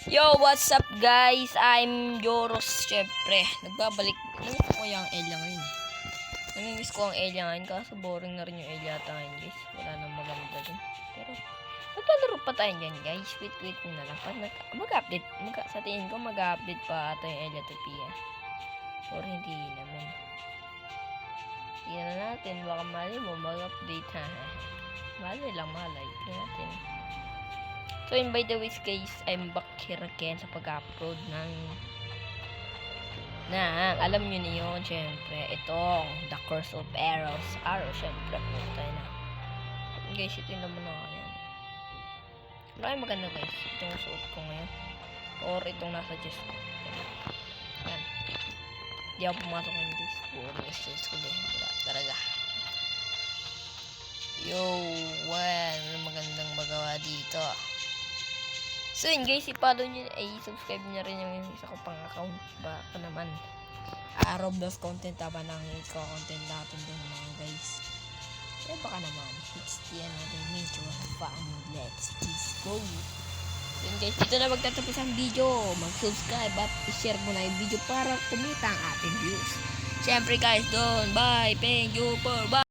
Yo, what's up guys? I'm Joros, syempre. Nagbabalik. Namimiss ko yung Elia ngayon. Namimiss ko ang Elia ngayon. Kaso boring na rin yung Elia tayo guys. Wala nang maganda dun. Pero, maglalaro pa tayo dyan guys. Wait na lang. Pag mag-update. Sa tingin ko mag-update pa ata yung Elia Topia. Or hindi naman. Tingnan natin. Baka mali mo mag-update ha. Malay lang malay. Tingnan natin. So, by the way, guys, I'm back here again sa pag-upload ng alam nyo na yun, syempre, itong The Curse of Eros. Syempre, puta na. Guys, ito yung naman ako yan. Maraming maganda, guys. Itong suot ko ngayon. Or itong nasa chest ko. Yan. Di ako pumasok ng guys. Puro chest ko din. Wala, talaga. Yo, ano magandang magawa dito. So yun guys, i-follow nyo, subscribe nyo rin yung isa ko pang account. Baka naman, Roblox content taba nang i-content natin dun mga guys. Eh baka naman, it's the end of the major fun. Let's just go. So yun guys, dito na magtatapos ang video. Mag-subscribe at i-share mo na yung video para kumita ang ating views. Siyempre guys, bye, thank you for bye.